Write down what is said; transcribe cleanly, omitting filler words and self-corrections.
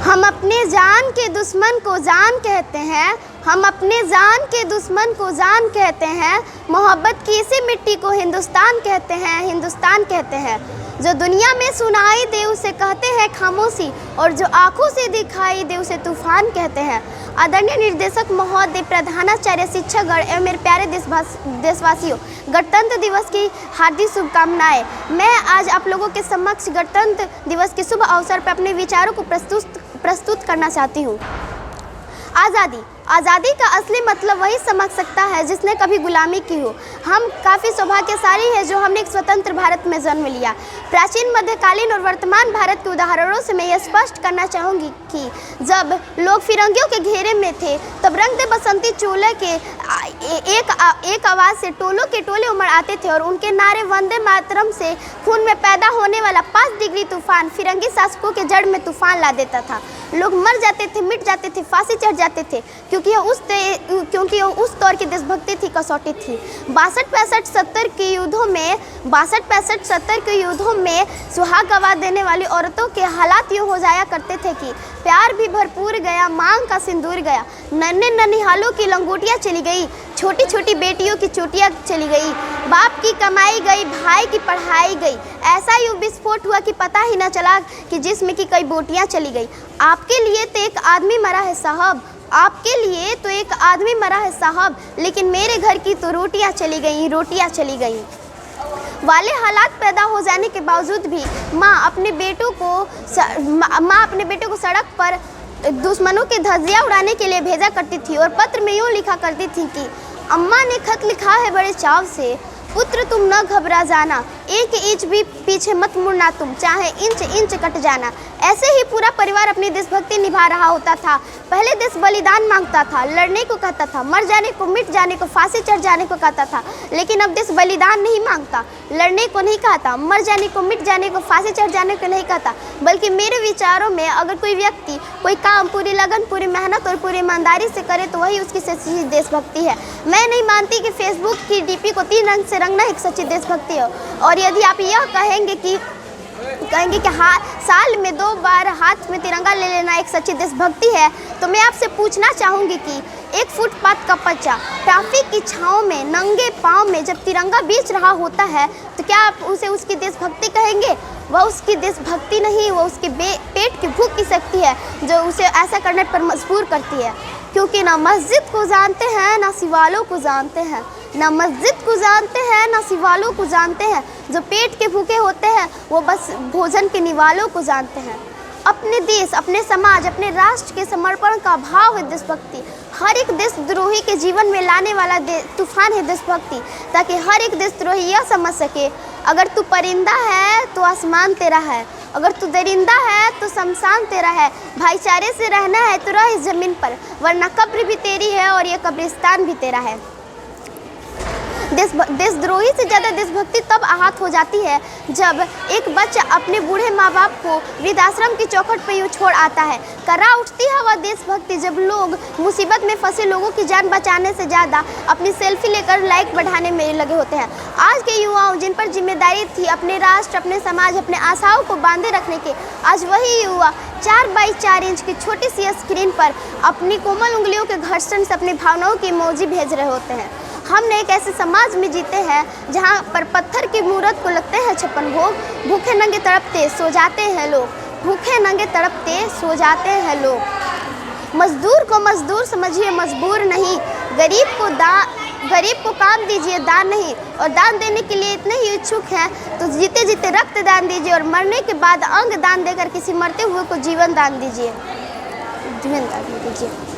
हम अपने जान के दुश्मन को जान कहते हैं, हम अपने जान के दुश्मन को जान कहते हैं। मोहब्बत की इसी मिट्टी को हिंदुस्तान कहते हैं, हिंदुस्तान कहते हैं। जो दुनिया में सुनाई दे उसे कहते हैं खामोशी, और जो आंखों से दिखाई दे उसे तूफान कहते हैं। आदरणीय निर्देशक महोदय, प्रधानाचार्य, शिक्षकगण एवं मेरे प्यारे देशवासियों, गणतंत्र दिवस की हार्दिक शुभकामनाएं। मैं आज आप लोगों के समक्ष गणतंत्र दिवस के शुभ अवसर पर अपने विचारों को प्रस्तुत करना चाहती हूँ। आज़ादी का असली मतलब वही समझ सकता है जिसने कभी गुलामी की हो। हम काफ़ी सौभाग्यशाली हैं जो हमने एक स्वतंत्र भारत में जन्म लिया। प्राचीन, मध्यकालीन और वर्तमान भारत के उदाहरणों से मैं यह स्पष्ट करना चाहूँगी कि जब लोग फिरंगियों के घेरे में थे तब रंग दे बसंती चोले के एक आवाज़ से टोलों के टोले उमड़ आते थे, और उनके नारे वंदे मातरम से खून में पैदा होने वाला 5 डिग्री तूफान फिरंगी शासकों के जड़ में तूफान ला देता था। लोग मर जाते थे, मिट जाते थे, फांसी चढ़ जाते थे, क्योंकि यह उस दौर की देशभक्ति थी, कसौटी थी। 62-65-70 के युद्धों में सुहाग गवा देने वाली औरतों के हालात यूँ हो जाया करते थे कि प्यार भी भरपूर गया, मांग का सिंदूर गया, नन्हे ननिहालों की लंगोटियाँ चली गई, छोटी छोटी बेटियों की चोटियाँ चली गई, बाप की कमाई गई, भाई की पढ़ाई गई। ऐसा यूँ विस्फोट हुआ कि पता ही न चला कि जिस्म की कई बोटियाँ चली गई। आपके लिए तो एक आदमी मरा है साहब, आपके लिए तो एक आदमी मरा है साहब, लेकिन मेरे घर की तो रोटियां चली गई, रोटियां चली गई। वाले हालात पैदा हो जाने के बावजूद भी माँ अपने बेटों को सड़क पर दुश्मनों की धज्जियां उड़ाने के लिए भेजा करती थी, और पत्र में यूँ लिखा करती थी कि अम्मा ने खत लिखा है बड़े चाव से, पुत्र तुम न घबरा जाना, एक इंच भी पीछे मत मुड़ना तुम, चाहे इंच इंच कट जाना। ऐसे ही पूरा परिवार अपनी देशभक्ति निभा रहा होता था। पहले देश बलिदान मांगता था, लड़ने को कहता था, मर जाने को, मिट जाने को, फांसी चढ़ जाने को कहता था। लेकिन अब देश बलिदान नहीं मांगता, लड़ने को नहीं कहता, मर जाने को, मिट जाने को, फांसी चढ़ जाने को नहीं कहता, बल्कि मेरे विचारों में अगर कोई व्यक्ति कोई काम पूरी लगन, पूरी मेहनत और पूरी ईमानदारी से करे तो वही उसकी सच्ची देशभक्ति है। मैं नहीं मानती कि फेसबुक की डीपी को 3 रंग से रंगना एक सच्ची देशभक्ति है। और यदि आप यह कहेंगे कि साल में 2 बार हाथ में तिरंगा ले लेना एक सच्ची देशभक्ति है, तो मैं आपसे पूछना चाहूँगी कि एक फुटपाथ का बच्चा ट्रैफिक की छाँव में नंगे पाँव में जब तिरंगा बेच रहा होता है तो क्या आप उसे उसकी देशभक्ति कहेंगे? वह उसकी देशभक्ति नहीं, वह उसके पेट की भूख की शक्ति है जो उसे ऐसा करने पर मजबूर करती है। क्योंकि ना मस्जिद को जानते हैं ना सिवालों को जानते हैं, ना मस्जिद को जानते हैं ना सिवालों को जानते हैं। जो पेट के भूखे होते हैं वो बस भोजन के निवालों को जानते हैं। अपने देश, अपने समाज, अपने राष्ट्र के समर्पण का भाव है देशभक्ति। हर एक देशद्रोही के जीवन में लाने वाला तूफान है देशभक्ति, ताकि हर एक देशद्रोही यह समझ सके अगर तू परिंदा है तो आसमान तेरा है, अगर तू दरिंदा है तो शमशान तेरा है। भाईचारे से रहना है तो रह इस जमीन पर, वरना कब्र भी तेरी है और ये कब्रिस्तान भी तेरा है। देशद्रोही से ज़्यादा देशभक्ति तब आहत हो जाती है जब एक बच्चा अपने बूढ़े माँ बाप को वृद्धाश्रम की चौखट पर यूँ छोड़ आता है। करा उठती है वह देशभक्ति जब लोग मुसीबत में फंसे लोगों की जान बचाने से ज़्यादा अपनी सेल्फी लेकर लाइक बढ़ाने में लगे होते हैं। आज के युवाओं जिन पर जिम्मेदारी थी अपने राष्ट्र, अपने समाज, अपने आशाओं को बांधे रखने के, आज वही युवा 4x4 इंच की छोटी सी स्क्रीन पर अपनी कोमल उंगलियों के घर्षण से अपनी भावनाओं की इमोजी भेज रहे होते हैं। हमने एक ऐसे समाज में जीते हैं जहाँ पर पत्थर की मूरत को लगते हैं 56 भोग, भूखे नंगे तड़पते सो जाते हैं लोग, भूखे नंगे तड़पते सो जाते हैं लोग। मजदूर को मजदूर समझिए, मजबूर नहीं। गरीब को काम दीजिए, दान नहीं। और दान देने के लिए इतने ही इच्छुक हैं तो जीते जीते रक्त दान दीजिए, और मरने के बाद अंग दान देकर किसी मरते हुए को जीवन दान दीजिए।